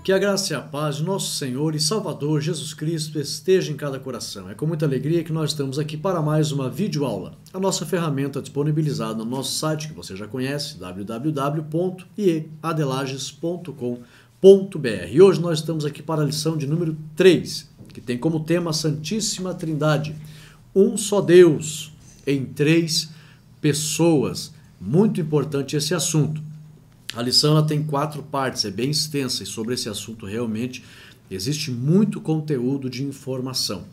Que a graça e a paz de nosso Senhor e Salvador Jesus Cristo esteja em cada coração. É com muita alegria que nós estamos aqui para mais uma videoaula. A nossa ferramenta disponibilizada no nosso site, que você já conhece, www.ieadelages.com.br. E hoje nós estamos aqui para a lição de número 3, que tem como tema a Santíssima Trindade. Um só Deus em três pessoas. Muito importante esse assunto. A lição ela tem 4 partes, é bem extensa e sobre esse assunto realmente existe muito conteúdo de informação.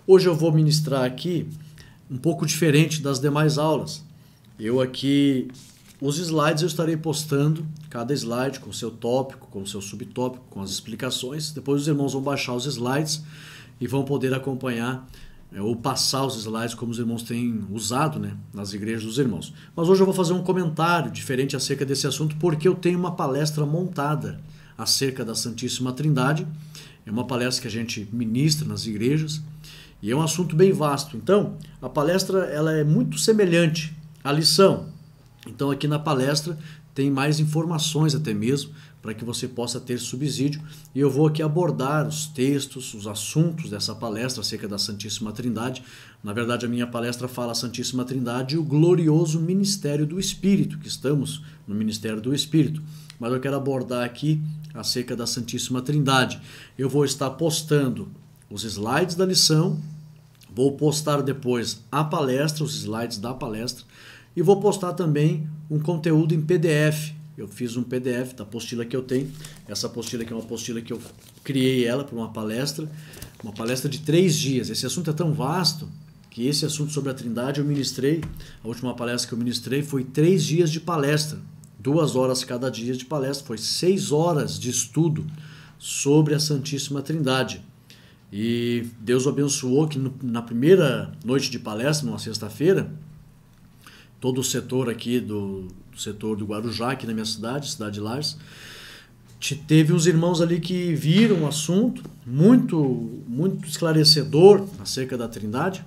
Hoje eu vou ministrar aqui um pouco diferente das demais aulas. Os slides eu estarei postando, cada slide com seu tópico, com seu subtópico, com as explicações. Depois os irmãos vão baixar os slides e vão poder acompanhar ou passar os slides como os irmãos têm usado, nas igrejas dos irmãos. Mas hoje eu vou fazer um comentário diferente acerca desse assunto, porque eu tenho uma palestra montada acerca da Santíssima Trindade. É uma palestra que a gente ministra nas igrejas e é um assunto bem vasto. Então, a palestra ela é muito semelhante à lição. Então, aqui na palestra tem mais informações até mesmo, para que você possa ter subsídio. E eu vou aqui abordar os textos, os assuntos dessa palestra acerca da Santíssima Trindade. Na verdade, a minha palestra fala a Santíssima Trindade e o glorioso ministério do Espírito, que estamos no ministério do Espírito. Mas eu quero abordar aqui acerca da Santíssima Trindade. Eu vou estar postando os slides da lição, vou postar depois a palestra, os slides da palestra, e vou postar também um conteúdo em PDF. Eu fiz um PDF da apostila que eu tenho. Essa apostila aqui é uma apostila que eu criei ela para uma palestra de 3 dias. Esse assunto é tão vasto que esse assunto sobre a Trindade eu ministrei, a última palestra que eu ministrei foi 3 dias de palestra, 2 horas cada dia de palestra, foi 6 horas de estudo sobre a Santíssima Trindade. E Deus o abençoou que na primeira noite de palestra, numa sexta-feira, todo o setor aqui do setor do Guarujá, aqui na minha cidade de Lages, teve uns irmãos ali que viram um assunto muito esclarecedor acerca da Trindade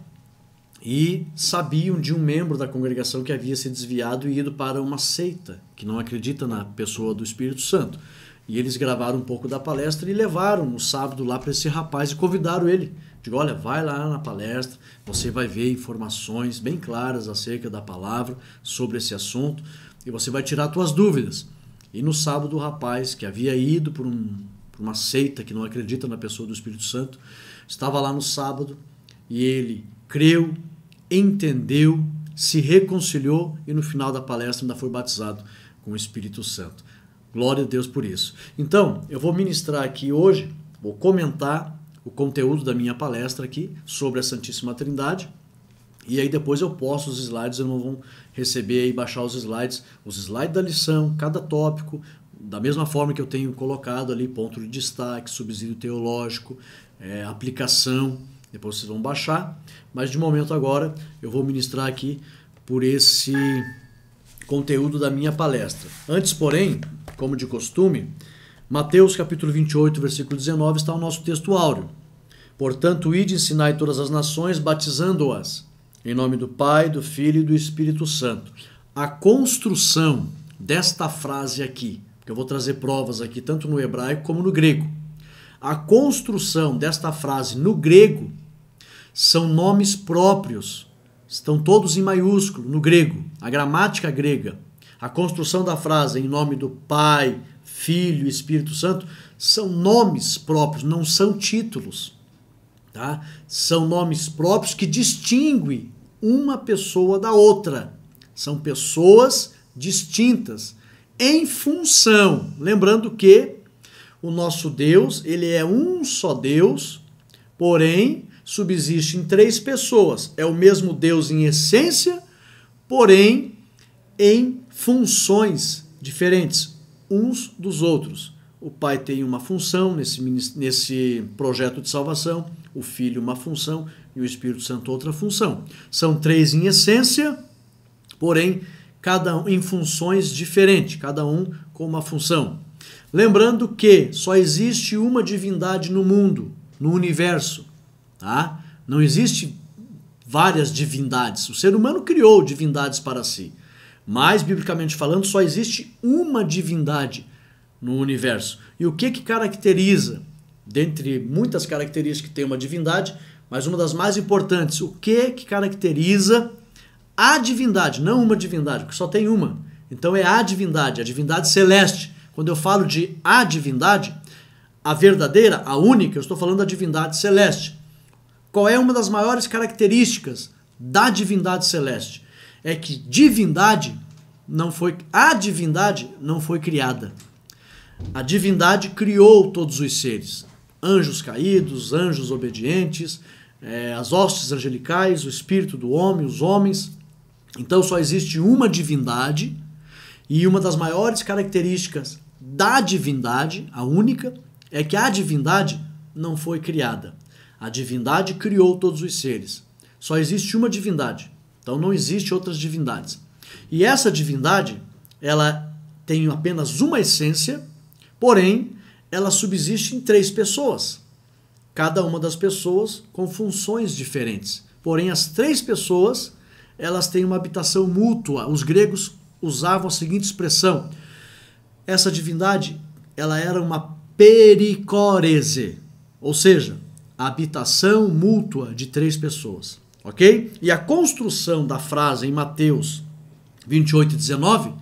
e sabiam de um membro da congregação que havia se desviado e ido para uma seita que não acredita na pessoa do Espírito Santo. E eles gravaram um pouco da palestra e levaram no sábado lá para esse rapaz e convidaram ele. Digo, olha, vai lá na palestra, você vai ver informações bem claras acerca da palavra sobre esse assunto e você vai tirar suas dúvidas. E no sábado o rapaz, que havia ido por uma seita que não acredita na pessoa do Espírito Santo, estava lá no sábado e ele creu, entendeu, se reconciliou e no final da palestra ainda foi batizado com o Espírito Santo. Glória a Deus por isso. Então, eu vou ministrar aqui hoje, vou comentar o conteúdo da minha palestra aqui sobre a Santíssima Trindade e aí depois eu posto os slides, eu não vou receber e baixar os slides da lição, cada tópico, da mesma forma que eu tenho colocado ali, ponto de destaque, subsídio teológico, aplicação, depois vocês vão baixar, mas de momento agora eu vou ministrar aqui por esse conteúdo da minha palestra. Antes, porém, como de costume, Mateus capítulo 28, versículo 19, está o nosso texto áureo. Portanto, ide e ensinai todas as nações, batizando-as em nome do Pai, do Filho e do Espírito Santo. A construção desta frase aqui, que eu vou trazer provas aqui, tanto no hebraico como no grego. A construção desta frase no grego são nomes próprios, estão todos em maiúsculo no grego, a gramática grega. A construção da frase em nome do Pai, Filho e Espírito Santo são nomes próprios, não são títulos. Tá? São nomes próprios que distinguem uma pessoa da outra. São pessoas distintas em função. Lembrando que o nosso Deus, ele é um só Deus, porém subsiste em 3 pessoas. É o mesmo Deus em essência, porém em funções diferentes uns dos outros. O Pai tem uma função nesse projeto de salvação, o Filho uma função e o Espírito Santo outra função. São 3 em essência, porém cada um em funções diferentes, cada um com uma função. Lembrando que só existe uma divindade no mundo, no universo. Tá? Não existe várias divindades. O ser humano criou divindades para si. Mas, biblicamente falando, só existe uma divindade no universo. E o que caracteriza, dentre muitas características que tem uma divindade, mas uma das mais importantes, o que caracteriza a divindade, não uma divindade, porque só tem uma. Então é a divindade celeste. Quando eu falo de a divindade, a verdadeira, a única, eu estou falando da divindade celeste. Qual é uma das maiores características da divindade celeste? É que a divindade não foi criada. A divindade criou todos os seres. Anjos caídos, anjos obedientes, as hostes angelicais, o espírito do homem, os homens. Então só existe uma divindade, e uma das maiores características da divindade, a única, é que a divindade não foi criada. A divindade criou todos os seres. Só existe uma divindade. Então não existe outras divindades. E essa divindade, ela tem apenas uma essência, porém, ela subsiste em 3 pessoas. Cada uma das pessoas com funções diferentes. Porém, as 3 pessoas, elas têm uma habitação mútua. Os gregos usavam a seguinte expressão. Essa divindade, ela era uma pericórese, ou seja, a habitação mútua de 3 pessoas. Ok? E a construção da frase em Mateus 28:19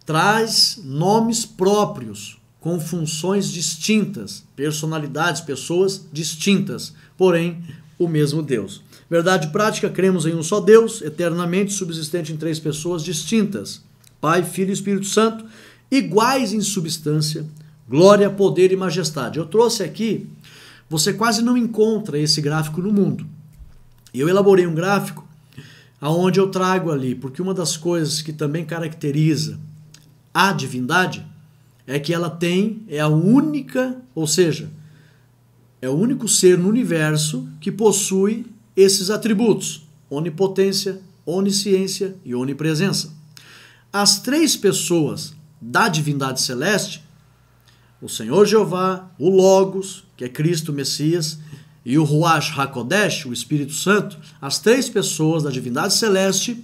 traz nomes próprios, com funções distintas, personalidades, pessoas distintas, porém o mesmo Deus. Verdade prática, cremos em um só Deus, eternamente subsistente em 3 pessoas distintas, Pai, Filho e Espírito Santo, iguais em substância, glória, poder e majestade. Eu trouxe aqui, você quase não encontra esse gráfico no mundo. Eu elaborei um gráfico onde eu trago ali, porque uma das coisas que também caracteriza a divindade é que ela é a única, ou seja, é o único ser no universo que possui esses atributos: onipotência, onisciência e onipresença. As 3 pessoas da divindade celeste, o Senhor Jeová, o Logos, que é Cristo Messias, e o Ruach HaKodesh, o Espírito Santo, as 3 pessoas da divindade celeste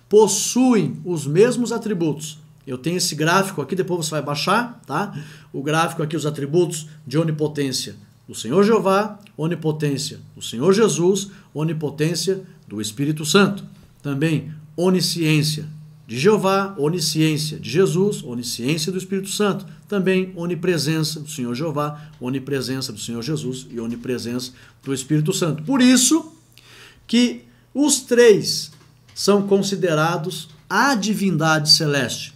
possuem os mesmos atributos. Eu tenho esse gráfico aqui, depois você vai baixar, tá? O gráfico aqui, os atributos de onipotência do Senhor Jeová, onipotência do Senhor Jesus, onipotência do Espírito Santo. Também onisciência de Jeová, onisciência de Jesus, onisciência do Espírito Santo. Também onipresença do Senhor Jeová, onipresença do Senhor Jesus e onipresença do Espírito Santo. Por isso que os 3 são considerados a divindade celeste,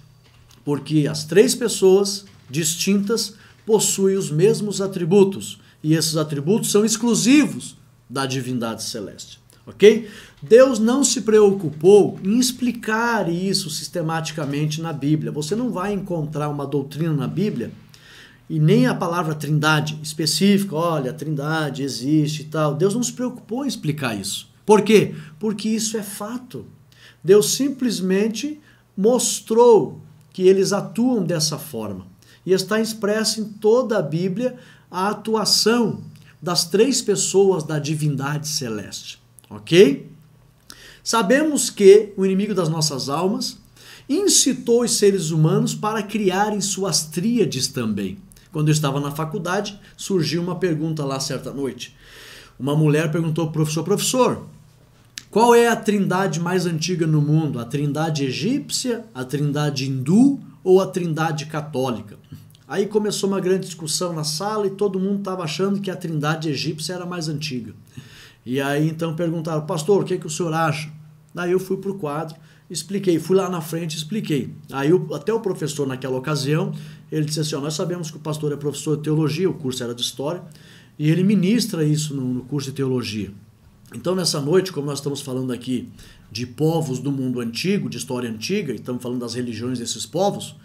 porque as 3 pessoas distintas possuem os mesmos atributos, e esses atributos são exclusivos da divindade celeste. Ok? Deus não se preocupou em explicar isso sistematicamente na Bíblia. Você não vai encontrar uma doutrina na Bíblia e nem a palavra trindade específica, olha, a trindade existe e tal. Deus não se preocupou em explicar isso. Por quê? Porque isso é fato. Deus simplesmente mostrou que eles atuam dessa forma. E está expresso em toda a Bíblia a atuação das 3 pessoas da divindade celeste. Ok? Sabemos que o inimigo das nossas almas incitou os seres humanos para criarem suas tríades também. Quando eu estava na faculdade, surgiu uma pergunta lá certa noite. Uma mulher perguntou para o professor, qual é a trindade mais antiga no mundo? A trindade egípcia, a trindade hindu ou a trindade católica? Aí começou uma grande discussão na sala e todo mundo estava achando que a trindade egípcia era mais antiga. E aí então perguntaram, pastor, o que o senhor acha? Daí eu fui para o quadro, expliquei, fui lá na frente e expliquei. Aí até o professor naquela ocasião, ele disse assim, nós sabemos que o pastor é professor de teologia, o curso era de história, e ele ministra isso no curso de teologia. Então nessa noite, como nós estamos falando aqui de povos do mundo antigo, de história antiga, e estamos falando das religiões desses povos,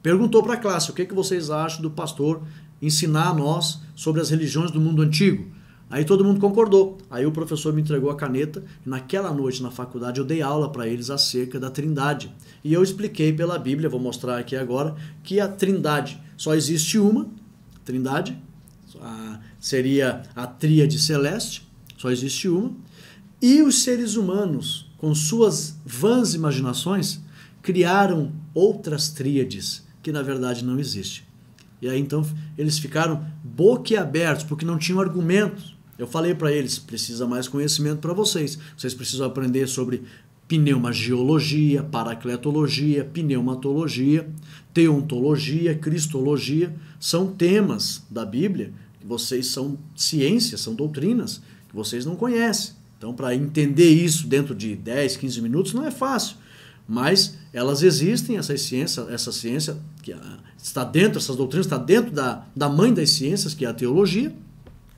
perguntou para a classe, o que vocês acham do pastor ensinar a nós sobre as religiões do mundo antigo? Aí todo mundo concordou. Aí o professor me entregou a caneta e naquela noite na faculdade eu dei aula para eles acerca da trindade. E eu expliquei pela Bíblia, vou mostrar aqui agora, que a trindade só existe uma, trindade, seria a tríade celeste, só existe uma, e os seres humanos, com suas vãs imaginações, criaram outras tríades que na verdade não existem. E aí então eles ficaram boquiabertos, porque não tinham argumentos. Eu falei para eles, precisa mais conhecimento para vocês. Vocês precisam aprender sobre pneumagiologia, paracletologia, pneumatologia, teontologia, cristologia. São temas da Bíblia que vocês são ciências, são doutrinas que vocês não conhecem. Então, para entender isso dentro de 10, 15 minutos não é fácil. Mas elas existem, essa ciência que está dentro, essas doutrinas está dentro da mãe das ciências, que é a teologia,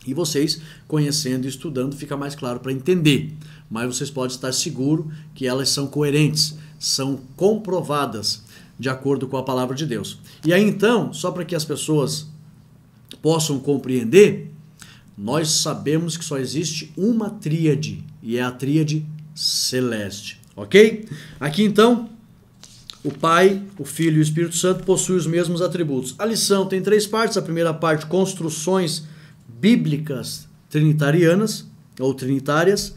e vocês, conhecendo e estudando, fica mais claro para entender. Mas vocês podem estar seguros que elas são coerentes, são comprovadas de acordo com a palavra de Deus. E aí então, só para que as pessoas possam compreender, nós sabemos que só existe uma tríade, e é a tríade celeste. Ok? Aqui então, o Pai, o Filho e o Espírito Santo possuem os mesmos atributos. A lição tem 3 partes. A primeira parte, construções bíblicas trinitarianas ou trinitárias.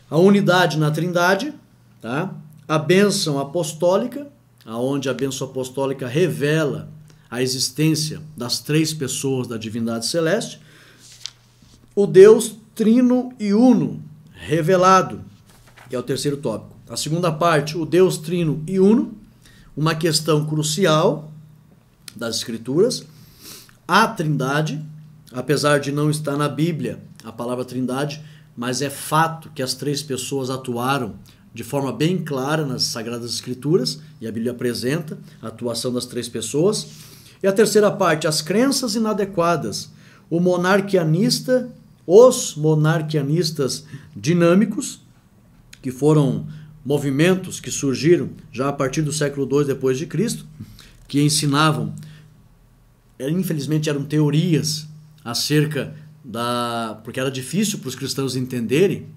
A unidade na Trindade, tá? A bênção apostólica, aonde a bênção apostólica revela a existência das 3 pessoas da divindade celeste. O Deus trino e uno, revelado, que é o terceiro tópico. A segunda parte, o Deus trino e uno, uma questão crucial das Escrituras. A Trindade, apesar de não estar na Bíblia a palavra Trindade, mas é fato que as 3 pessoas atuaram de forma bem clara nas Sagradas Escrituras, e a Bíblia apresenta a atuação das 3 pessoas. E a terceira parte, as crenças inadequadas, os monarquianistas dinâmicos, que foram movimentos que surgiram já a partir do século II depois de Cristo, que ensinavam, infelizmente eram teorias acerca porque era difícil para os cristãos entenderem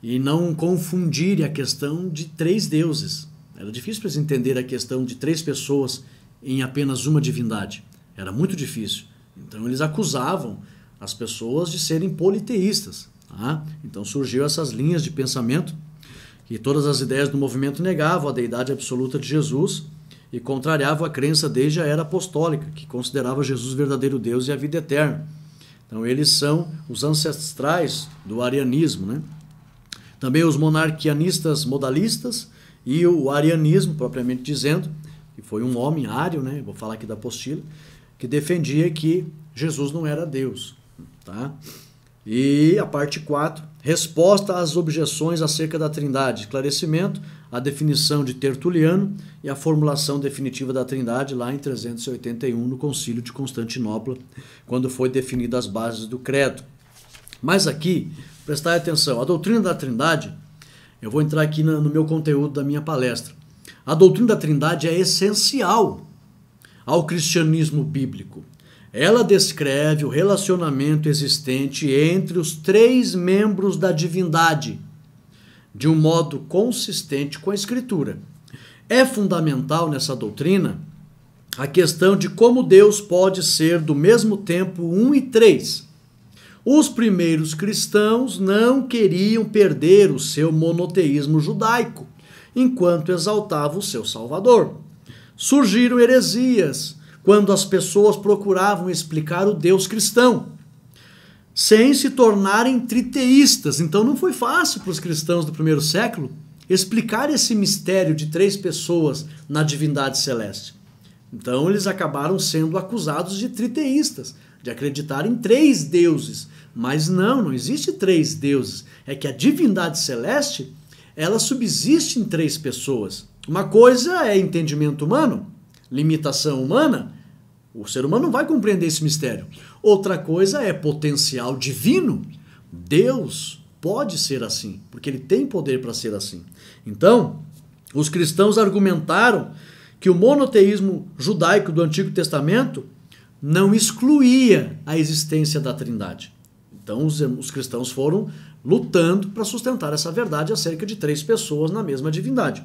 e não confundirem a questão de 3 deuses. Era difícil para eles entenderem a questão de 3 pessoas em apenas uma divindade. Era muito difícil. Então eles acusavam as pessoas de serem politeístas. Tá? Então surgiu essas linhas de pensamento e todas as ideias do movimento negavam a deidade absoluta de Jesus e contrariavam a crença desde a era apostólica, que considerava Jesus verdadeiro Deus e a vida eterna. Então eles são os ancestrais do arianismo, né? Também os monarquianistas modalistas e o arianismo, propriamente dizendo, que foi um homem ário, né? Vou falar aqui da apostila, que defendia que Jesus não era Deus. Tá? E a parte 4, resposta às objeções acerca da Trindade, esclarecimento, a definição de Tertuliano e a formulação definitiva da Trindade lá em 381 no Concílio de Constantinopla, quando foi definidas as bases do credo. Mas aqui, prestar atenção, a doutrina da Trindade, eu vou entrar aqui no meu conteúdo da minha palestra. A doutrina da Trindade é essencial ao cristianismo bíblico. Ela descreve o relacionamento existente entre os 3 membros da divindade, de um modo consistente com a Escritura. É fundamental nessa doutrina a questão de como Deus pode ser do mesmo tempo 1 e 3. Os primeiros cristãos não queriam perder o seu monoteísmo judaico, enquanto exaltavam o seu Salvador. Surgiram heresias quando as pessoas procuravam explicar o Deus cristão, sem se tornarem triteístas. Então não foi fácil para os cristãos do primeiro século explicar esse mistério de 3 pessoas na divindade celeste. Então eles acabaram sendo acusados de triteístas, de acreditar em 3 deuses. Mas não existe 3 deuses. É que a divindade celeste, ela subsiste em 3 pessoas. Uma coisa é entendimento humano, limitação humana, o ser humano não vai compreender esse mistério. Outra coisa é potencial divino. Deus pode ser assim, porque ele tem poder para ser assim. Então, os cristãos argumentaram que o monoteísmo judaico do Antigo Testamento não excluía a existência da Trindade. Então, os cristãos foram lutando para sustentar essa verdade acerca de 3 pessoas na mesma divindade.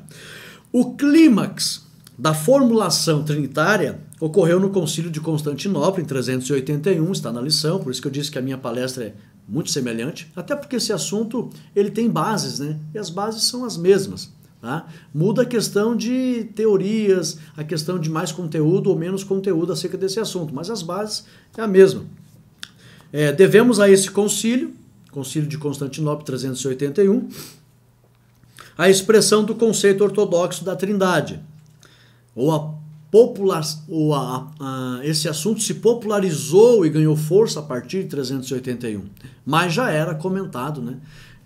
O clímax da formulação trinitária ocorreu no Concílio de Constantinopla, em 381, está na lição, por isso que eu disse que a minha palestra é muito semelhante, até porque esse assunto ele tem bases, né? E as bases são as mesmas. Tá? Muda a questão de teorias, a questão de mais conteúdo ou menos conteúdo acerca desse assunto, mas as bases é a mesma. Devemos a esse concílio de Constantinopla 381, a expressão do conceito ortodoxo da Trindade, esse assunto se popularizou e ganhou força a partir de 381, mas já era comentado, né?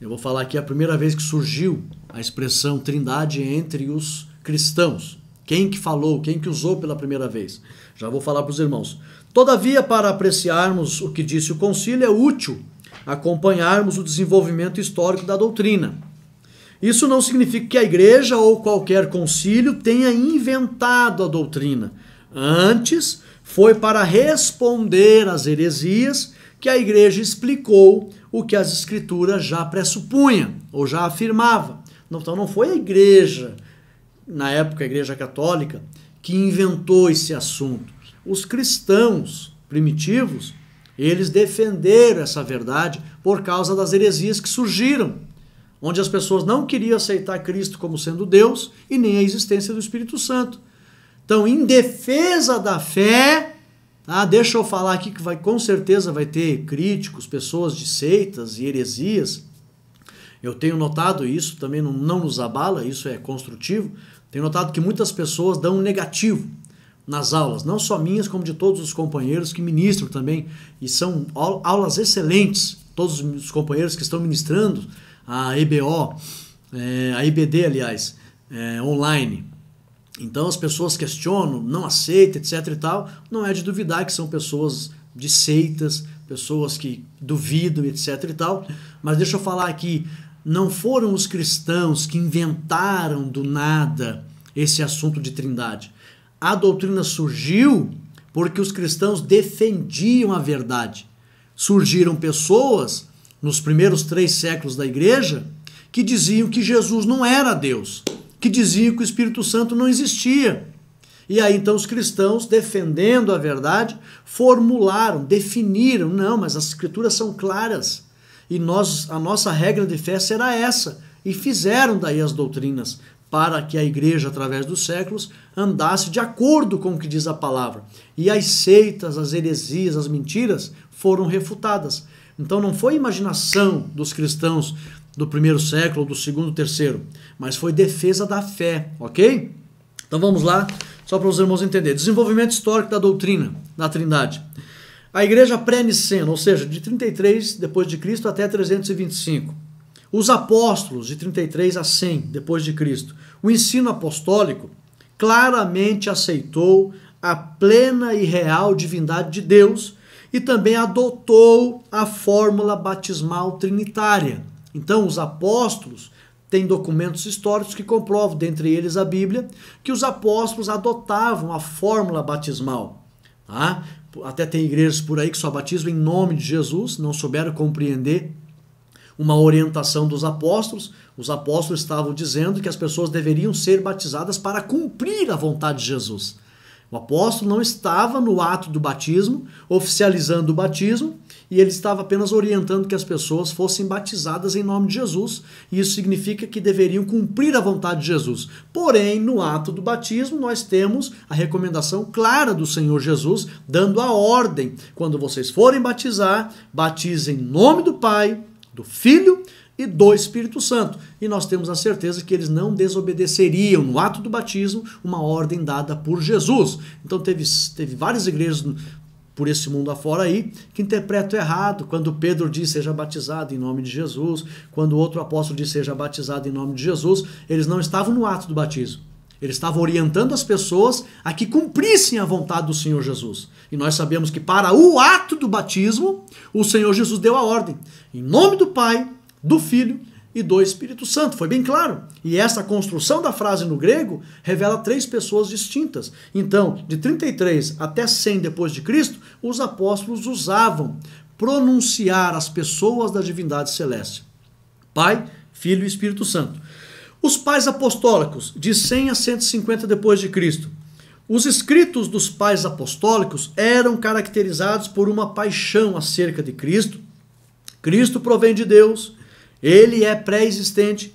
Eu vou falar aqui a primeira vez que surgiu a expressão Trindade entre os cristãos. Quem que falou, quem que usou pela primeira vez? Já vou falar para os irmãos. Todavia, para apreciarmos o que disse o concílio, é útil acompanharmos o desenvolvimento histórico da doutrina. Isso não significa que a igreja ou qualquer concílio tenha inventado a doutrina. Antes, foi para responder às heresias que a igreja explicou o que as escrituras já pressupunham ou já afirmava. Então não foi a igreja, na época a igreja católica, que inventou esse assunto. Os cristãos primitivos, eles defenderam essa verdade por causa das heresias que surgiram, onde as pessoas não queriam aceitar Cristo como sendo Deus e nem a existência do Espírito Santo. Então, em defesa da fé, deixa eu falar aqui que com certeza vai ter críticos, pessoas de seitas e heresias. Eu tenho notado isso, também não nos abala, isso é construtivo. Tenho notado que muitas pessoas dão um negativo nas aulas, não só minhas, como de todos os companheiros que ministram também, e são aulas excelentes, todos os companheiros que estão ministrando a EBO, a IBD, aliás, online. Então as pessoas questionam, não aceitam, etc e tal. Não é de duvidar que são pessoas de seitas, pessoas que duvidam, etc e tal. Mas deixa eu falar aqui, não foram os cristãos que inventaram do nada esse assunto de trindade. A doutrina surgiu porque os cristãos defendiam a verdade. Surgiram pessoas nos primeiros 3 séculos da igreja, que diziam que Jesus não era Deus, que diziam que o Espírito Santo não existia. E aí então os cristãos, defendendo a verdade, formularam, definiram, não, mas as escrituras são claras, e a nossa regra de fé será essa, e fizeram daí as doutrinas, para que a igreja, através dos séculos, andasse de acordo com o que diz a palavra. E as seitas, as heresias, as mentiras foram refutadas. Então não foi imaginação dos cristãos do primeiro século, do segundo, terceiro, mas foi defesa da fé, ok? Então vamos lá, só para os irmãos entenderem. Desenvolvimento histórico da doutrina, da Trindade. A igreja pré-nicena, ou seja, de 33 depois de Cristo até 325. Os apóstolos, de 33 a 100 depois de Cristo. O ensino apostólico claramente aceitou a plena e real divindade de Deus, e também adotou a fórmula batismal trinitária. Então, os apóstolos têm documentos históricos que comprovam, dentre eles a Bíblia, que os apóstolos adotavam a fórmula batismal. Tá? Até tem igrejas por aí que só batizam em nome de Jesus, não souberam compreender uma orientação dos apóstolos. Os apóstolos estavam dizendo que as pessoas deveriam ser batizadas para cumprir a vontade de Jesus. O apóstolo não estava no ato do batismo, oficializando o batismo, e ele estava apenas orientando que as pessoas fossem batizadas em nome de Jesus, e isso significa que deveriam cumprir a vontade de Jesus. Porém, no ato do batismo, nós temos a recomendação clara do Senhor Jesus, dando a ordem: quando vocês forem batizar, batizem em nome do Pai, do Filho e do Espírito Santo. E nós temos a certeza que eles não desobedeceriam no ato do batismo uma ordem dada por Jesus. Então teve várias igrejas por esse mundo afora aí que interpretam errado. Quando Pedro diz seja batizado em nome de Jesus, quando o outro apóstolo diz seja batizado em nome de Jesus, eles não estavam no ato do batismo. Eles estavam orientando as pessoas a que cumprissem a vontade do Senhor Jesus. E nós sabemos que para o ato do batismo, o Senhor Jesus deu a ordem: em nome do Pai, do Filho e do Espírito Santo. Foi bem claro. E essa construção da frase no grego revela 3 pessoas distintas. Então, de 33 até 100 depois de Cristo, os apóstolos usavam pronunciar as pessoas da divindade celeste: Pai, Filho e Espírito Santo. Os pais apostólicos, de 100 a 150 depois de Cristo. Os escritos dos pais apostólicos eram caracterizados por uma paixão acerca de Cristo. Cristo provém de Deus, ele é pré-existente,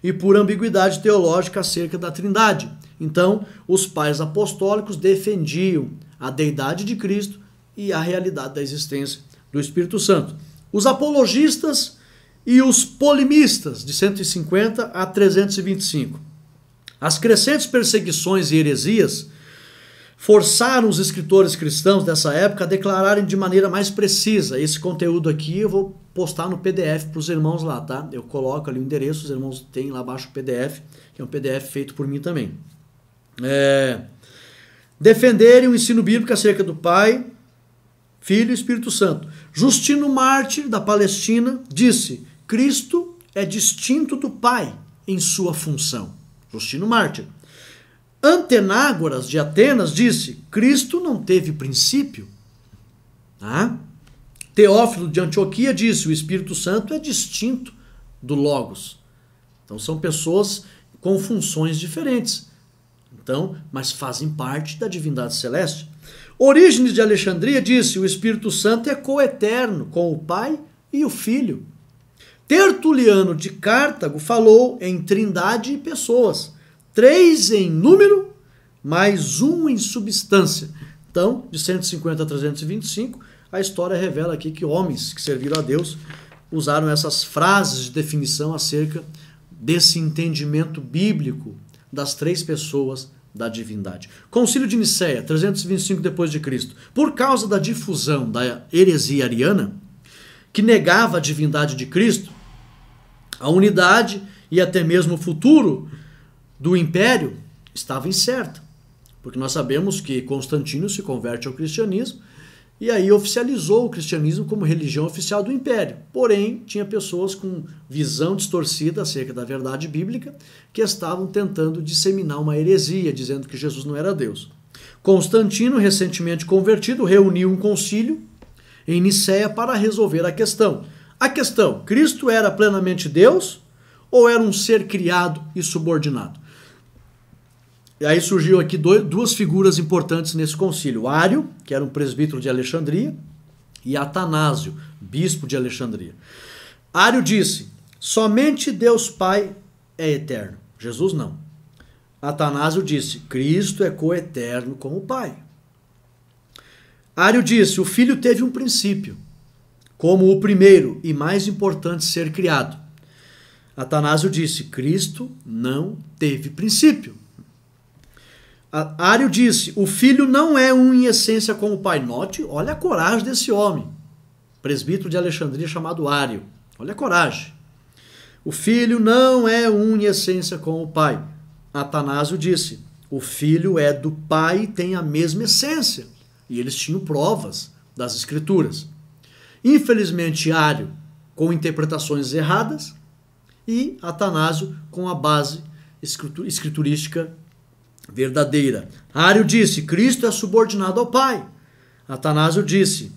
e por ambiguidade teológica acerca da Trindade. Então, os pais apostólicos defendiam a deidade de Cristo e a realidade da existência do Espírito Santo. Os apologistas e os polimistas, de 150 a 325. As crescentes perseguições e heresias forçaram os escritores cristãos dessa época a declararem de maneira mais precisa. Esse conteúdo aqui eu vou postar no PDF para os irmãos lá, tá? Eu coloco ali o endereço, os irmãos têm lá abaixo o PDF, que é um PDF feito por mim também. Defenderem o ensino bíblico acerca do Pai, Filho e Espírito Santo. Justino Mártir, da Palestina, disse: Cristo é distinto do Pai em sua função. Justino Mártir. Antenágoras, de Atenas, disse: Cristo não teve princípio. Teófilo, de Antioquia, disse: o Espírito Santo é distinto do Logos. Então são pessoas com funções diferentes, mas fazem parte da divindade celeste. Orígenes de Alexandria disse: o Espírito Santo é coeterno com o Pai e o Filho. Tertuliano de Cartago falou em trindade e pessoas, 3 em número, mais 1 em substância. Então, de 150 a 325, a história revela aqui que homens que serviram a Deus usaram essas frases de definição acerca desse entendimento bíblico das 3 pessoas da divindade. Concílio de Nicéia, 325 d.C. Por causa da difusão da heresia ariana, que negava a divindade de Cristo, a unidade e até mesmo o futuro do império estava incerta. Porque nós sabemos que Constantino se converte ao cristianismo e aí oficializou o cristianismo como religião oficial do império. Porém, tinha pessoas com visão distorcida acerca da verdade bíblica que estavam tentando disseminar uma heresia, dizendo que Jesus não era Deus. Constantino, recentemente convertido, reuniu um concílio em Nicéia para resolver a questão. Cristo era plenamente Deus ou era um ser criado e subordinado? E aí surgiu aqui 2 figuras importantes nesse concílio. Ário, que era um presbítero de Alexandria, e Atanásio, bispo de Alexandria. Ário disse: somente Deus Pai é eterno, Jesus não. Atanásio disse: Cristo é coeterno com o Pai. Ário disse: o Filho teve um princípio, como o primeiro e mais importante ser criado. Atanásio disse: Cristo não teve princípio. Ário disse: o Filho não é um em essência com o Pai. Note, olha a coragem desse homem, presbítero de Alexandria chamado Ário. Olha a coragem. O Filho não é um em essência com o Pai. Atanásio disse: o Filho é do Pai e tem a mesma essência. E eles tinham provas das Escrituras. Infelizmente, Ário com interpretações erradas e Atanásio com a base escriturística verdadeira. Ário disse: Cristo é subordinado ao Pai. Atanásio disse: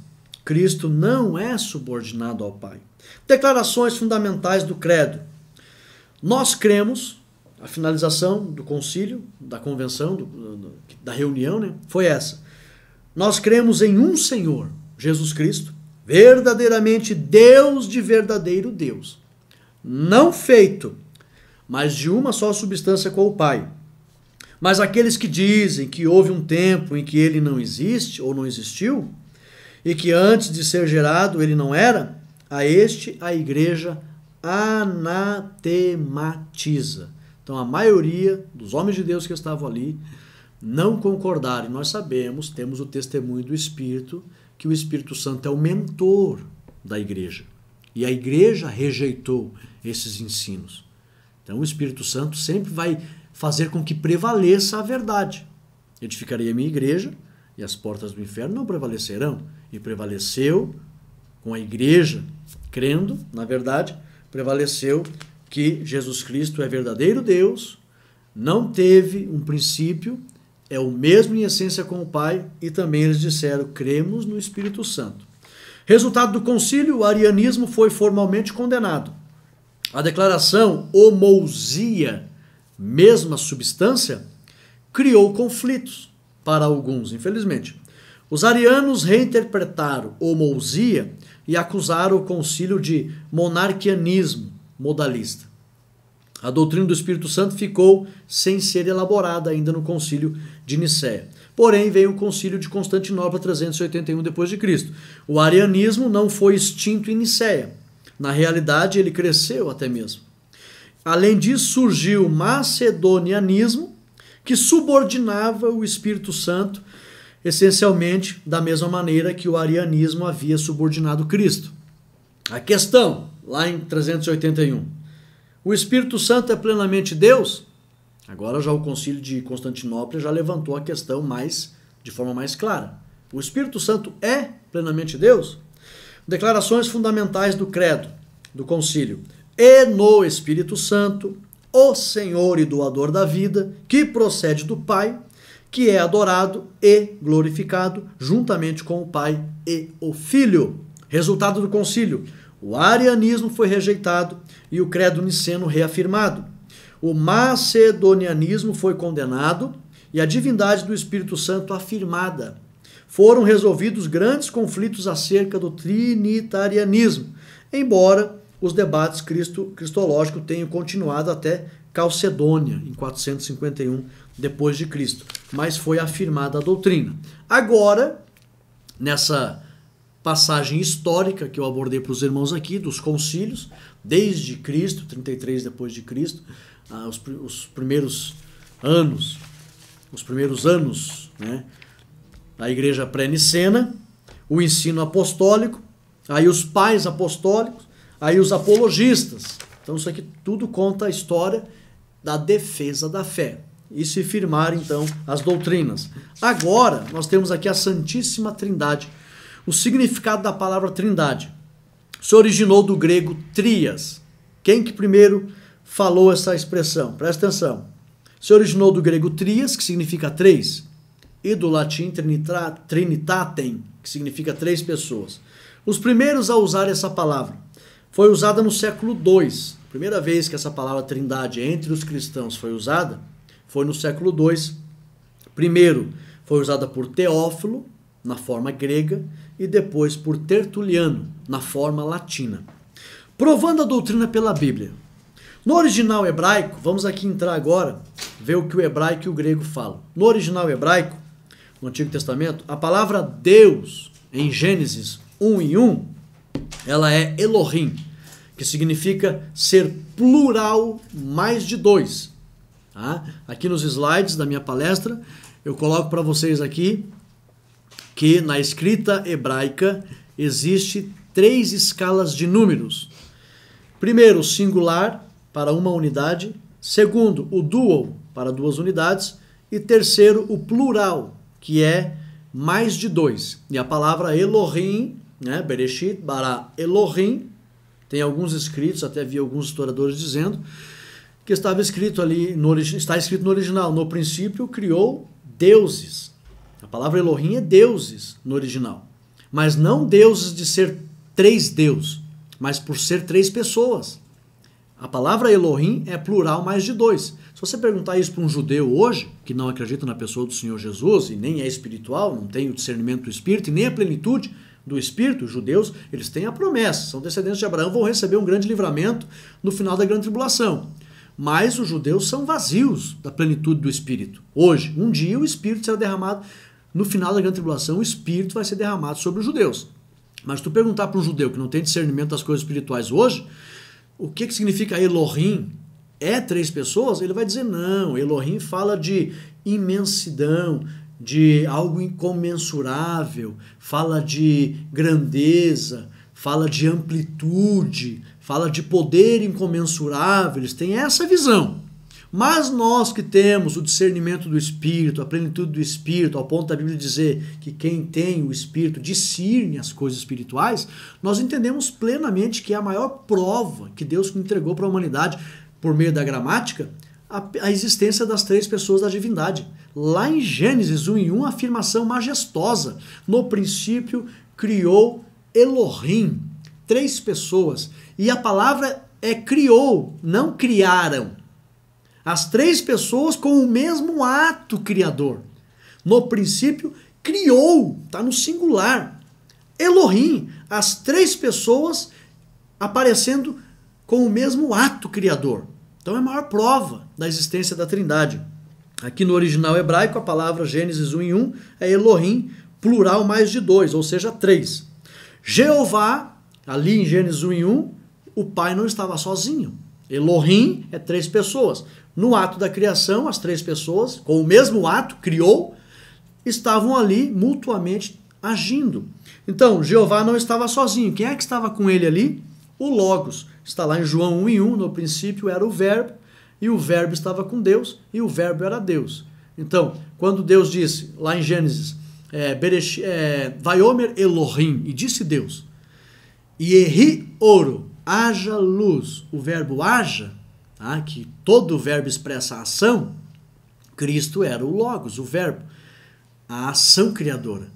Cristo não é subordinado ao Pai. Declarações fundamentais do credo. Nós cremos, a finalização do concílio, da convenção, da reunião, foi essa. Nós cremos em um Senhor, Jesus Cristo, verdadeiramente Deus de verdadeiro Deus, não feito, mas de uma só substância com o Pai. Mas aqueles que dizem que houve um tempo em que ele não existe ou não existiu, e que antes de ser gerado ele não era, a este a igreja anatematiza. Então a maioria dos homens de Deus que estavam ali não concordaram. E nós sabemos, temos o testemunho do Espírito, que o Espírito Santo é o mentor da igreja. E a igreja rejeitou esses ensinos. Então o Espírito Santo sempre vai fazer com que prevaleça a verdade. Edificarei a minha igreja e as portas do inferno não prevalecerão. E prevaleceu com a igreja, crendo, na verdade, prevaleceu que Jesus Cristo é verdadeiro Deus, não teve um princípio, é o mesmo em essência com o Pai, e também eles disseram: cremos no Espírito Santo. Resultado do concílio, o arianismo foi formalmente condenado. A declaração homousia, mesma substância, criou conflitos para alguns, infelizmente. Os arianos reinterpretaram homousia e acusaram o concílio de monarquianismo modalista. A doutrina do Espírito Santo ficou sem ser elaborada ainda no concílio de Nicéia. Porém, veio o concílio de Constantinopla 381 d.C. O arianismo não foi extinto em Nicéia. Na realidade, ele cresceu até mesmo. Além disso, surgiu o macedonianismo, que subordinava o Espírito Santo, essencialmente da mesma maneira que o arianismo havia subordinado Cristo. A questão, lá em 381, o Espírito Santo é plenamente Deus? Agora já o concílio de Constantinopla já levantou a questão de forma mais clara. O Espírito Santo é plenamente Deus? Declarações fundamentais do credo, do concílio. E no Espírito Santo, o Senhor e doador da vida, que procede do Pai, que é adorado e glorificado juntamente com o Pai e o Filho. Resultado do concílio: o arianismo foi rejeitado e o credo niceno reafirmado. O macedonianismo foi condenado e a divindade do Espírito Santo afirmada. Foram resolvidos grandes conflitos acerca do trinitarianismo, embora os debates cristológicos tenham continuado até Calcedônia, em 451 d.C., mas foi afirmada a doutrina. Agora, nessa passagem histórica que eu abordei para os irmãos aqui, dos concílios, desde Cristo, 33 d.C., os primeiros anos, né, da igreja pré-nicena, o ensino apostólico, aí os pais apostólicos, aí os apologistas. Então isso aqui tudo conta a história da defesa da fé. E se firmar, então, as doutrinas. Agora, nós temos aqui a Santíssima Trindade. O significado da palavra trindade se originou do grego trias. Quem que primeiro falou essa expressão? Presta atenção. Se originou do grego trias, que significa três, e do latim trinitatem, que significa três pessoas. Os primeiros a usar essa palavra foi usada no século II. A primeira vez que essa palavra trindade entre os cristãos foi usada foi no século II. Primeiro foi usada por Teófilo, na forma grega, e depois por Tertuliano, na forma latina. Provando a doutrina pela Bíblia. No original hebraico, vamos aqui entrar agora, ver o que o hebraico e o grego falam. No original hebraico, no Antigo Testamento, a palavra Deus, em Gênesis 1:1, ela é Elohim, que significa ser plural mais de dois. Tá? Aqui nos slides da minha palestra, eu coloco para vocês aqui que na escrita hebraica existe 3 escalas de números. Primeiro, o singular, para uma unidade. Segundo, o dual, para 2 unidades. E terceiro, o plural, que é mais de 2. E a palavra Elohim, né, Bereshit, bara Elohim, tem alguns escritos, até vi alguns historiadores dizendo, que estava escrito ali, está escrito no original, no princípio criou deuses. A palavra Elohim é deuses no original. Mas não deuses de ser 3 deuses, mas por ser 3 pessoas. A palavra Elohim é plural mais de 2. Se você perguntar isso para um judeu hoje, que não acredita na pessoa do Senhor Jesus, e nem é espiritual, não tem o discernimento do Espírito, e nem a plenitude do Espírito, os judeus, eles têm a promessa, são descendentes de Abraão, vão receber um grande livramento no final da grande tribulação. Mas os judeus são vazios da plenitude do Espírito. Hoje, um dia o Espírito será derramado, no final da grande tribulação, o Espírito vai ser derramado sobre os judeus. Mas se tu perguntar para um judeu que não tem discernimento das coisas espirituais hoje, o que significa Elohim? É 3 pessoas? Ele vai dizer não. Elohim fala de imensidão, de algo incomensurável, fala de grandeza, fala de amplitude, fala de poder incomensurável. Eles têm essa visão. Mas nós que temos o discernimento do Espírito, a plenitude do Espírito, ao ponto da Bíblia dizer que quem tem o Espírito discerne as coisas espirituais, nós entendemos plenamente que é a maior prova que Deus entregou para a humanidade, por meio da gramática, a existência das 3 pessoas da divindade. Lá em Gênesis 1:1, a afirmação majestosa. No princípio criou Elohim, 3 pessoas. E a palavra é criou, não criaram. As 3 pessoas com o mesmo ato criador. No princípio, criou, está no singular. Elohim, as 3 pessoas aparecendo com o mesmo ato criador. Então é a maior prova da existência da Trindade. Aqui no original hebraico, a palavra Gênesis 1:1 é Elohim, plural mais de 2, ou seja, 3. Jeová, ali em Gênesis 1:1, o Pai não estava sozinho. Elohim é 3 pessoas. No ato da criação, as 3 pessoas, com o mesmo ato, criou, estavam ali mutuamente agindo. Então, Jeová não estava sozinho. Quem é que estava com ele ali? O Logos. Está lá em João 1:1, no princípio era o Verbo, e o Verbo estava com Deus, e o Verbo era Deus. Então, quando Deus disse, lá em Gênesis, Vaiomer Elohim, e disse Deus, Yehi Oro, haja luz, o verbo haja, tá? Que todo verbo expressa a ação, Cristo era o Logos, o verbo, a ação criadora.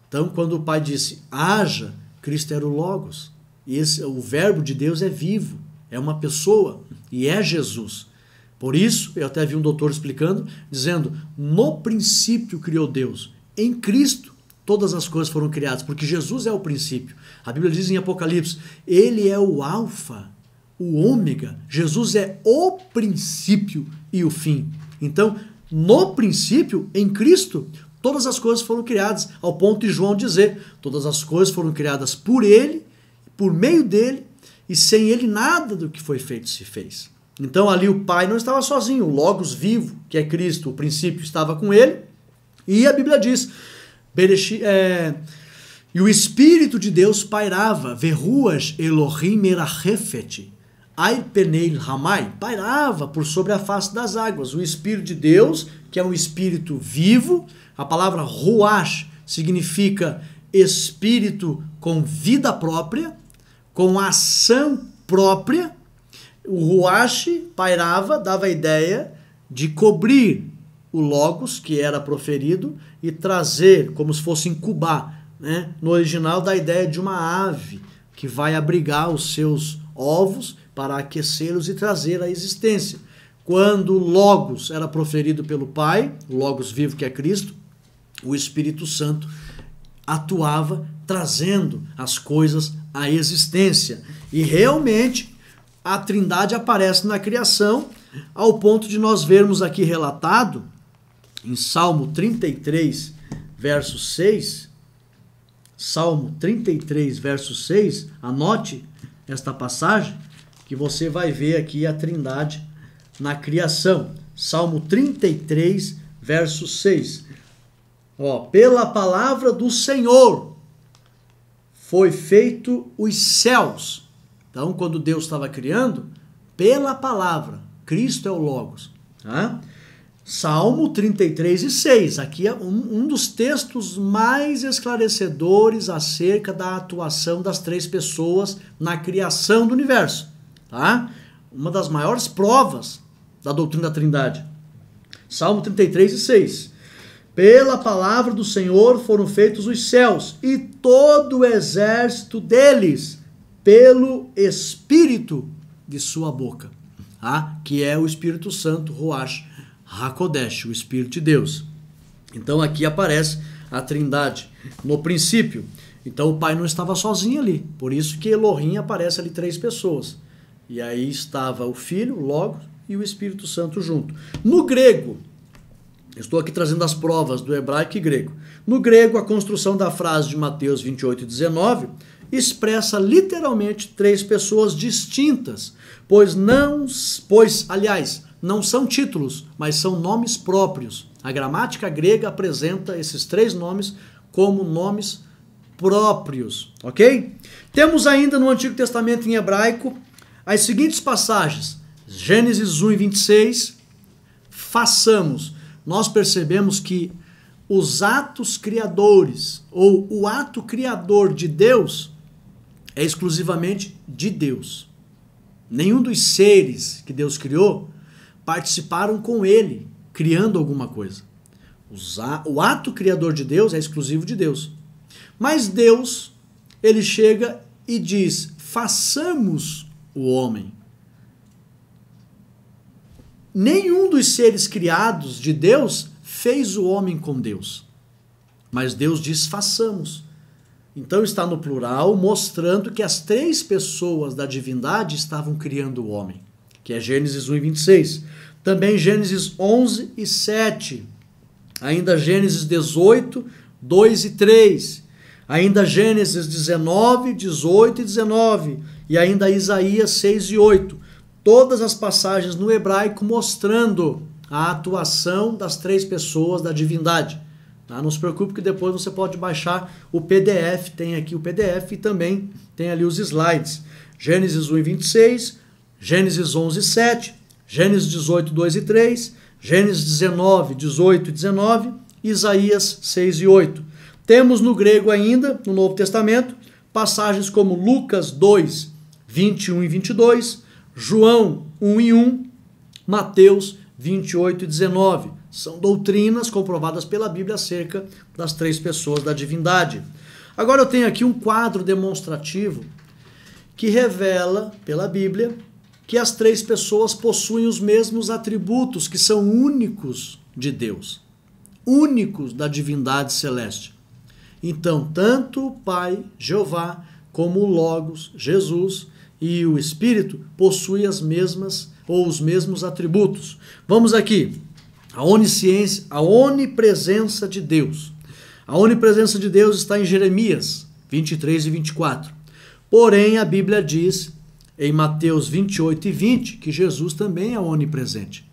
Então, quando o Pai disse haja, Cristo era o Logos. E o verbo de Deus é vivo, é uma pessoa, e é Jesus. Por isso, eu até vi um doutor explicando, dizendo, no princípio criou Deus. Em Cristo, todas as coisas foram criadas, porque Jesus é o princípio. A Bíblia diz em Apocalipse, ele é o alfa, o ômega. Jesus é o princípio e o fim. Então, no princípio, em Cristo, todas as coisas foram criadas, ao ponto de João dizer, todas as coisas foram criadas por ele, por meio dele, e sem ele nada do que foi feito se fez. Então ali o Pai não estava sozinho, o Logos vivo, que é Cristo, o princípio estava com ele, e a Bíblia diz, e o Espírito de Deus pairava, Verruas Elohim merachefet, ai peneil hamai, pairava por sobre a face das águas. O Espírito de Deus, que é um Espírito vivo, a palavra ruach significa Espírito com vida própria, com ação própria. O ruach pairava, dava a ideia de cobrir o Logos, que era proferido, e trazer, como se fosse incubar, né? No original dá a ideia de uma ave que vai abrigar os seus ovos para aquecê-los e trazer à existência. Quando o Logos era proferido pelo Pai, o Logos vivo que é Cristo, o Espírito Santo atuava trazendo as coisas à existência. E realmente a Trindade aparece na criação, ao ponto de nós vermos aqui relatado em Salmo 33, verso 6, Salmo 33, verso 6, anote esta passagem, que você vai ver aqui a Trindade na criação. Salmo 33, verso 6. Pela palavra do Senhor foi feito os céus. Então, quando Deus estava criando, pela palavra, Cristo é o Logos. Tá? Salmo 33 e 6, aqui é um dos textos mais esclarecedores acerca da atuação das 3 pessoas na criação do universo. Tá? Uma das maiores provas da doutrina da Trindade. Salmo 33 e 6. Pela palavra do Senhor foram feitos os céus e todo o exército deles, pelo Espírito de sua boca, tá? Que é o Espírito Santo, Ruach HaKodesh, o Espírito de Deus. Então aqui aparece a Trindade no princípio. Então o Pai não estava sozinho ali, por isso que Elohim aparece ali 3 pessoas. E aí estava o Filho, o Logos, e o Espírito Santo junto. No grego, estou aqui trazendo as provas do hebraico e grego. No grego, a construção da frase de Mateus 28 e 19 expressa literalmente 3 pessoas distintas, pois aliás, não são títulos, mas são nomes próprios. A gramática grega apresenta esses 3 nomes como nomes próprios, ok? Temos ainda no Antigo Testamento em hebraico as seguintes passagens. Gênesis 1 e 26, façamos. Nós percebemos que os atos criadores, ou o ato criador de Deus, é exclusivamente de Deus. Nenhum dos seres que Deus criou participaram com ele, criando alguma coisa. O ato criador de Deus é exclusivo de Deus. Mas Deus, ele chega e diz, façamos o homem. Nenhum dos seres criados de Deus fez o homem com Deus. Mas Deus diz, façamos. Então está no plural, mostrando que as 3 pessoas da divindade estavam criando o homem. que é Gênesis 1 e 26. Também Gênesis 11 e 7. Ainda Gênesis 18, 2 e 3. Ainda Gênesis 19, 18 e 19. E ainda Isaías 6 e 8. Todas as passagens no hebraico mostrando a atuação das três pessoas da divindade. Tá? Não se preocupe que depois você pode baixar o PDF, tem aqui o PDF e também tem ali os slides. Gênesis 1 e 26, Gênesis 11 e 7, Gênesis 18, 2 e 3, Gênesis 19, 18 e 19, Isaías 6 e 8. Temos no grego ainda, no Novo Testamento, passagens como Lucas 2, 21 e 22, João 1 e 1, Mateus 28 e 19. São doutrinas comprovadas pela Bíblia acerca das três pessoas da divindade. Agora eu tenho aqui um quadro demonstrativo que revela pela Bíblia que as três pessoas possuem os mesmos atributos que são únicos de Deus, únicos da divindade celeste. Então, tanto o Pai, Jeová, como o Logos, Jesus, e o Espírito possuem as mesmas ou os mesmos atributos. Vamos aqui. A onisciência, a onipresença de Deus. A onipresença de Deus está em Jeremias 23 e 24. Porém, a Bíblia diz em Mateus 28 e 20 que Jesus também é onipresente.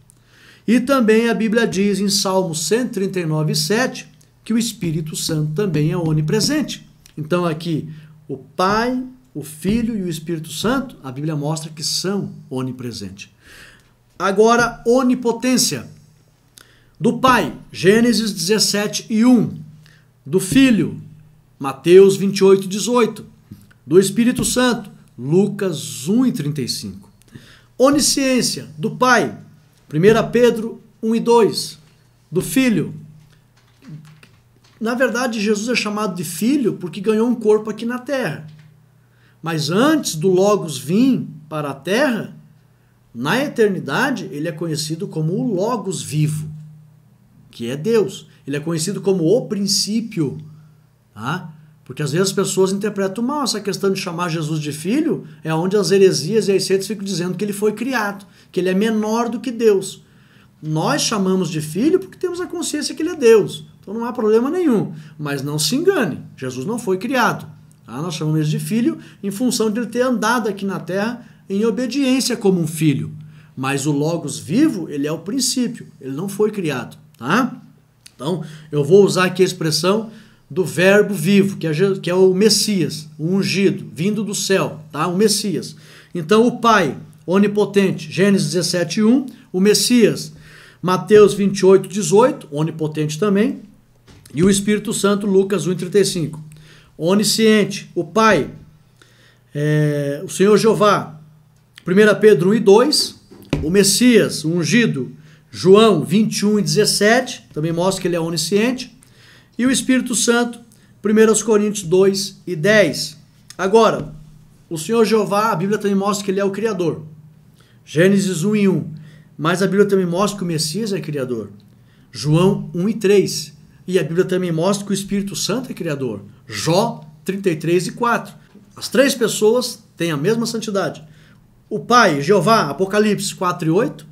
E também a Bíblia diz em Salmos 139 e 7 que o Espírito Santo também é onipresente. Então aqui, o Pai, o Filho e o Espírito Santo, a Bíblia mostra que são onipresentes. Agora, onipotência. Do Pai, Gênesis 17 e 1. Do Filho, Mateus 28 e 18. Do Espírito Santo, Lucas 1 e 35. Onisciência. Do Pai, 1 Pedro 1 e 2. Do Filho, na verdade, Jesus é chamado de Filho porque ganhou um corpo aqui na terra. Mas antes do Logos vir para a terra, na eternidade, ele é conhecido como o Logos vivo, que é Deus. Ele é conhecido como o princípio. Tá? Porque às vezes as pessoas interpretam mal essa questão de chamar Jesus de filho, é onde as heresias e as seitas ficam dizendo que ele foi criado, que ele é menor do que Deus. Nós chamamos de filho porque temos a consciência que ele é Deus. Então não há problema nenhum. Mas não se engane, Jesus não foi criado. Tá? Nós chamamos ele de filho em função de ele ter andado aqui na terra em obediência como um filho. Mas o Logos vivo, ele é o princípio, ele não foi criado. Tá? Então, eu vou usar aqui a expressão do verbo vivo, que é o Messias, o ungido, vindo do céu, tá? O Messias. Então, o Pai, onipotente, Gênesis 17, 1, o Messias, Mateus 28, 18, onipotente também, e o Espírito Santo, Lucas 1, 35. Onisciente, o Pai, o Senhor Jeová, 1 Pedro 1 e 2, o Messias, o ungido, João 21 e 17, também mostra que ele é onisciente, e o Espírito Santo, 1 Coríntios 2 e 10. Agora, o Senhor Jeová, a Bíblia também mostra que ele é o Criador. Gênesis 1 e 1. Mas a Bíblia também mostra que o Messias é Criador. João 1 e 3. E a Bíblia também mostra que o Espírito Santo é Criador. Jó 33 e 4. As três pessoas têm a mesma santidade. O Pai, Jeová, Apocalipse 4 e 8.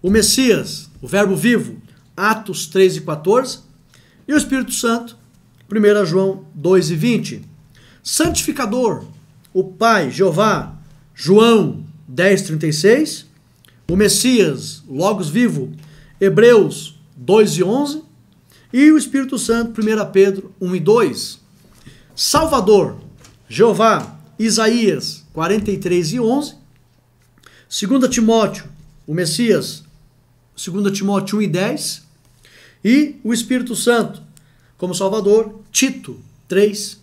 O Messias, o Verbo vivo, Atos 3 e 14. E o Espírito Santo, 1 João 2 e 20. Santificador, o Pai, Jeová, João 10, 36. O Messias, Logos vivo, Hebreus 2 e 11. E o Espírito Santo, 1 Pedro 1 e 2. Salvador, Jeová, Isaías 43 e 11. 2 Timóteo, o Messias, 2 Timóteo 1 e 10. E o Espírito Santo, como Salvador, Tito 3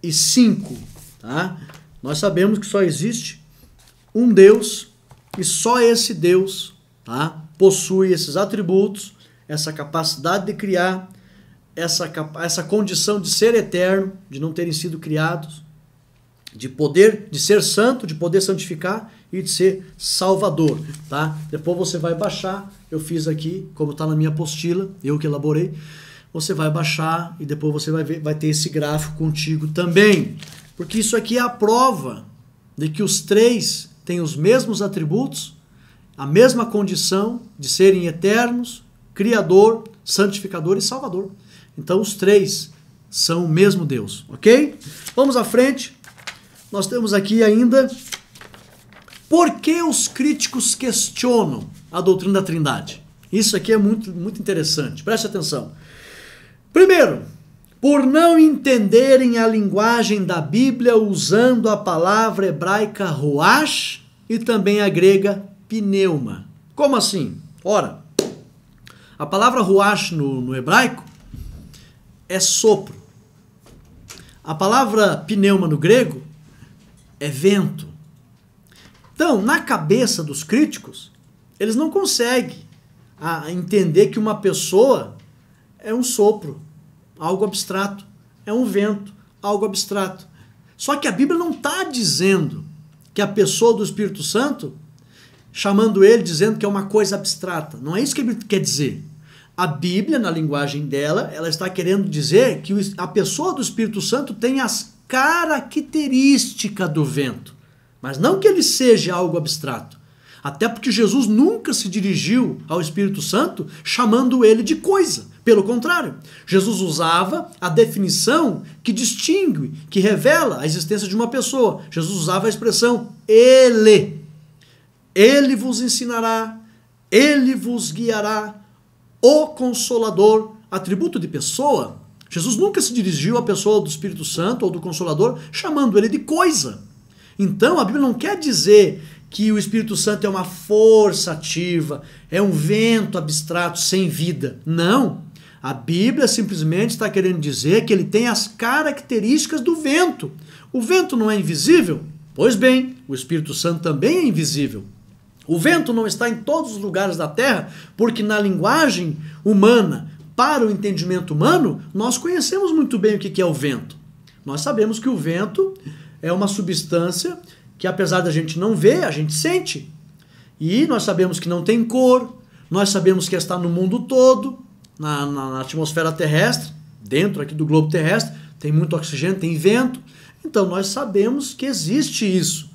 e 5. Tá? Nós sabemos que só existe um Deus e só esse Deus, tá, possui esses atributos, essa capacidade de criar, essa condição de ser eterno, de não terem sido criados, de ser santo, de poder santificar e de ser salvador, tá? Depois você vai baixar, eu fiz aqui, como está na minha apostila, eu que elaborei, você vai baixar e depois você vai ter esse gráfico contigo também, porque isso aqui é a prova de que os três têm os mesmos atributos a mesma condição de serem eternos, Criador, Santificador e Salvador. Então os três são o mesmo Deus, ok? Vamos à frente. Nós temos aqui ainda por que os críticos questionam a doutrina da Trindade. Isso aqui é muito, muito interessante. Preste atenção. Primeiro, por não entenderem a linguagem da Bíblia usando a palavra hebraica ruach e também a grega pneuma. Como assim? Ora, a palavra ruach no hebraico é sopro. A palavra pneuma no grego é vento. Então, na cabeça dos críticos, eles não conseguem entender que uma pessoa é um sopro, algo abstrato, é um vento, algo abstrato. Só que a Bíblia não está dizendo que a pessoa do Espírito Santo, chamando ele, dizendo que é uma coisa abstrata. Não é isso que a Bíblia quer dizer. A Bíblia, na linguagem dela, ela está querendo dizer que a pessoa do Espírito Santo tem as características do vento, mas não que ele seja algo abstrato. Até porque Jesus nunca se dirigiu ao Espírito Santo chamando ele de coisa. Pelo contrário, Jesus usava a definição que distingue, que revela a existência de uma pessoa. Jesus usava a expressão ele. Ele vos ensinará, ele vos guiará, o Consolador, atributo de pessoa. Jesus nunca se dirigiu à pessoa do Espírito Santo ou do Consolador chamando ele de coisa. Então a Bíblia não quer dizer que o Espírito Santo é uma força ativa, é um vento abstrato sem vida. Não. A Bíblia simplesmente está querendo dizer que ele tem as características do vento. O vento não é invisível? Pois bem, o Espírito Santo também é invisível. O vento não está em todos os lugares da terra, porque na linguagem humana, para o entendimento humano, nós conhecemos muito bem o que é o vento. Nós sabemos que o vento é uma substância que, apesar da gente não ver, a gente sente. E nós sabemos que não tem cor, nós sabemos que está no mundo todo, na atmosfera terrestre, dentro aqui do globo terrestre, tem muito oxigênio, tem vento. Então nós sabemos que existe isso.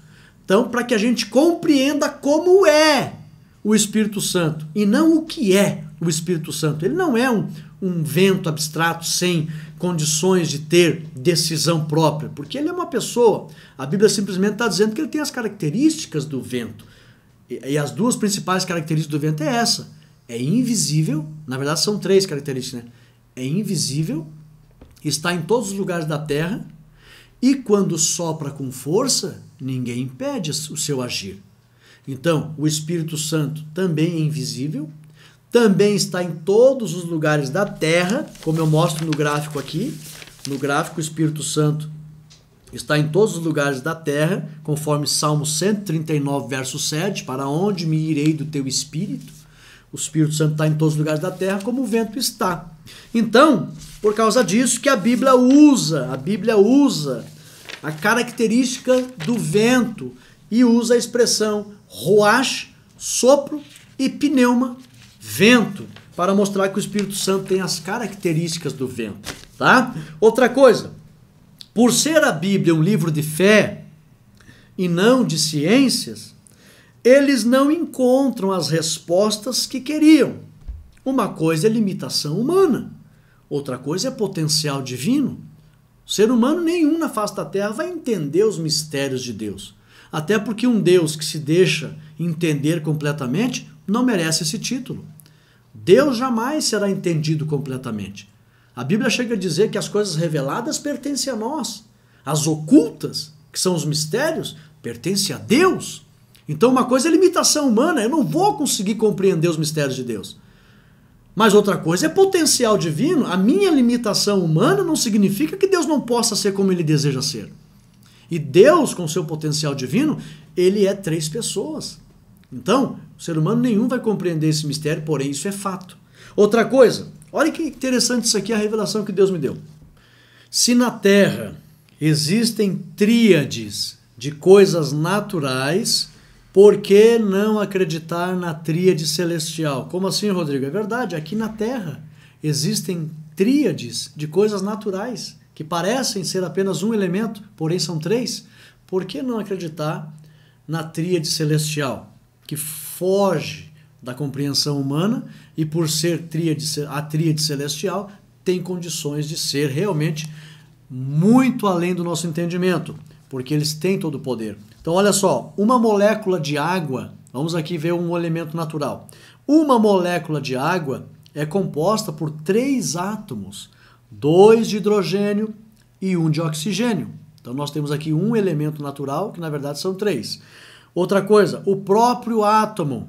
Então, para que a gente compreenda como é o Espírito Santo e não o que é o Espírito Santo. Ele não é um vento abstrato sem condições de ter decisão própria, porque ele é uma pessoa. A Bíblia simplesmente está dizendo que ele tem as características do vento. E as duas principais características do vento é essa. É invisível, na verdade são três características, né? É invisível, está em todos os lugares da terra, e quando sopra com força, ninguém impede o seu agir. Então, o Espírito Santo também é invisível, também está em todos os lugares da terra, como eu mostro no gráfico aqui. No gráfico, o Espírito Santo está em todos os lugares da terra, conforme Salmo 139, verso 7, para onde me irei do teu Espírito? O Espírito Santo está em todos os lugares da terra, como o vento está. Então, por causa disso que a Bíblia usa a característica do vento e usa a expressão ruach, sopro, e pneuma, vento, para mostrar que o Espírito Santo tem as características do vento, tá? Outra coisa, por ser a Bíblia um livro de fé e não de ciências, eles não encontram as respostas que queriam. Uma coisa é limitação humana, outra coisa é potencial divino. Ser humano nenhum na face da terra vai entender os mistérios de Deus. Até porque um Deus que se deixa entender completamente não merece esse título. Deus jamais será entendido completamente. A Bíblia chega a dizer que as coisas reveladas pertencem a nós. As ocultas, que são os mistérios, pertencem a Deus. Então uma coisa é limitação humana, eu não vou conseguir compreender os mistérios de Deus. Mas outra coisa é potencial divino. A minha limitação humana não significa que Deus não possa ser como Ele deseja ser. E Deus, com seu potencial divino, Ele é três pessoas. Então, o ser humano nenhum vai compreender esse mistério, porém isso é fato. Outra coisa, olha que interessante isso aqui, a revelação que Deus me deu. Se na Terra existem tríades de coisas naturais, por que não acreditar na tríade celestial? Como assim, Rodrigo? É verdade, aqui na Terra existem tríades de coisas naturais, que parecem ser apenas um elemento, porém são três. Por que não acreditar na tríade celestial? que foge da compreensão humana e por ser a tríade celestial, tem condições de ser realmente muito além do nosso entendimento, porque eles têm todo o poder. Então olha só, uma molécula de água, vamos aqui ver um elemento natural. Uma molécula de água é composta por 3 átomos, 2 de hidrogênio e 1 de oxigênio. Então nós temos aqui um elemento natural, que na verdade são 3. Outra coisa, o próprio átomo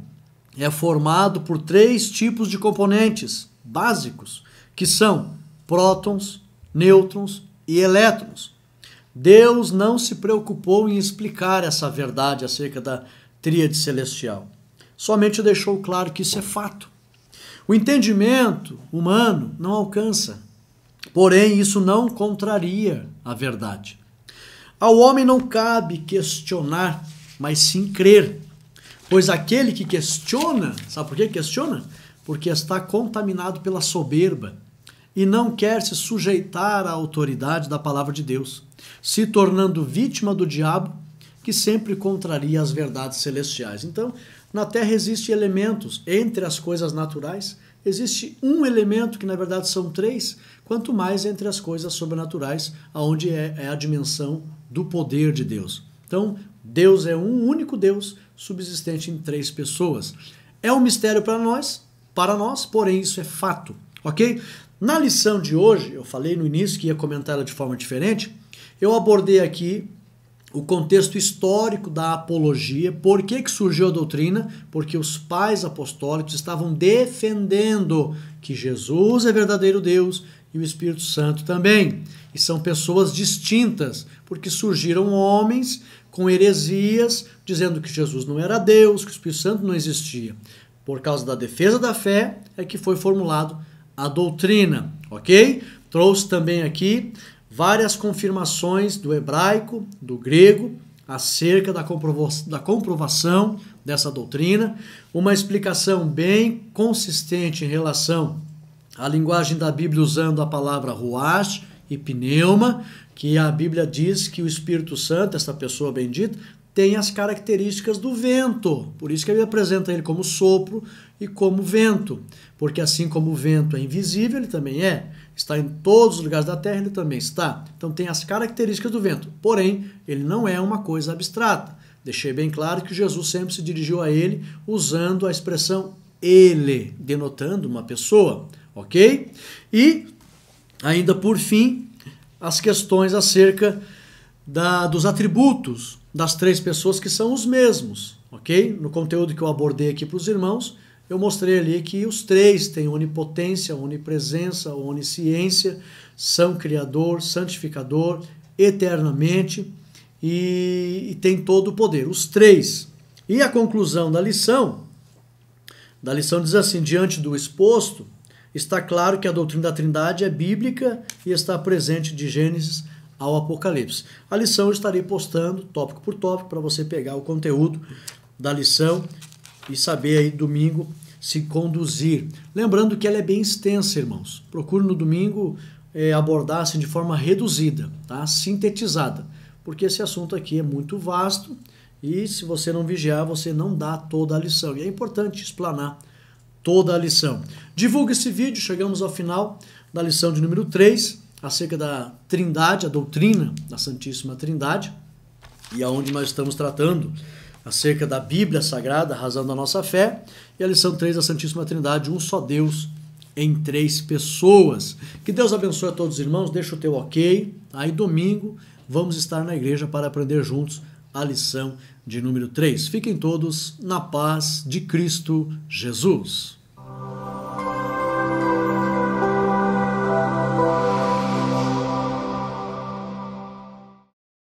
é formado por 3 tipos de componentes básicos, que são prótons, nêutrons e elétrons. Deus não se preocupou em explicar essa verdade acerca da tríade celestial. Somente deixou claro que isso é fato. O entendimento humano não alcança, porém isso não contraria a verdade. Ao homem não cabe questionar, mas sim crer. Pois aquele que questiona, sabe por que questiona? Porque está contaminado pela soberba e não quer se sujeitar à autoridade da palavra de Deus, se tornando vítima do diabo, que sempre contraria as verdades celestiais. Então, na Terra existem elementos entre as coisas naturais, existe um elemento que na verdade são 3, quanto mais entre as coisas sobrenaturais, aonde é a dimensão do poder de Deus. Então, Deus é um único Deus, subsistente em 3 pessoas. É um mistério para nós, porém isso é fato, ok? Na lição de hoje, eu falei no início que ia comentar ela de forma diferente, eu abordei aqui o contexto histórico da apologia. Por que surgiu a doutrina? Porque os pais apostólicos estavam defendendo que Jesus é verdadeiro Deus e o Espírito Santo também. E são pessoas distintas, porque surgiram homens com heresias, dizendo que Jesus não era Deus, que o Espírito Santo não existia. Por causa da defesa da fé é que foi formulado a doutrina, ok? Trouxe também aqui várias confirmações do hebraico, do grego, acerca da comprovação dessa doutrina, uma explicação bem consistente em relação à linguagem da Bíblia usando a palavra ruach e pneuma, que a Bíblia diz que o Espírito Santo, essa pessoa bendita, tem as características do vento, por isso que ele apresenta ele como sopro e como vento, porque assim como o vento é invisível, ele também é. Está em todos os lugares da terra, ele também está. Então tem as características do vento, porém ele não é uma coisa abstrata. Deixei bem claro que Jesus sempre se dirigiu a ele usando a expressão ele, denotando uma pessoa, ok? E ainda por fim, as questões acerca dos atributos das 3 pessoas que são os mesmos, ok? No conteúdo que eu abordei aqui para os irmãos, eu mostrei ali que os 3 têm onipotência, onipresença, onisciência, são criador, santificador, eternamente e tem todo o poder, os 3. E a conclusão da lição diz assim: diante do exposto, está claro que a doutrina da Trindade é bíblica e está presente de Gênesis ao Apocalipse. A lição eu estarei postando tópico por tópico para você pegar o conteúdo da lição e saber aí domingo se conduzir. Lembrando que ela é bem extensa, irmãos. Procure no domingo abordar assim, de forma reduzida, tá? Sintetizada, porque esse assunto aqui é muito vasto e se você não vigiar, você não dá toda a lição. E é importante explanar toda a lição. Divulga esse vídeo, chegamos ao final da lição de número 3, acerca da Trindade, a doutrina da Santíssima Trindade, e aonde nós estamos tratando acerca da Bíblia Sagrada, a razão da nossa fé, e a lição 3 da Santíssima Trindade, um só Deus em 3 pessoas. Que Deus abençoe a todos os irmãos, deixa o teu ok, aí domingo vamos estar na igreja para aprender juntos a lição de número 3. Fiquem todos na paz de Cristo Jesus.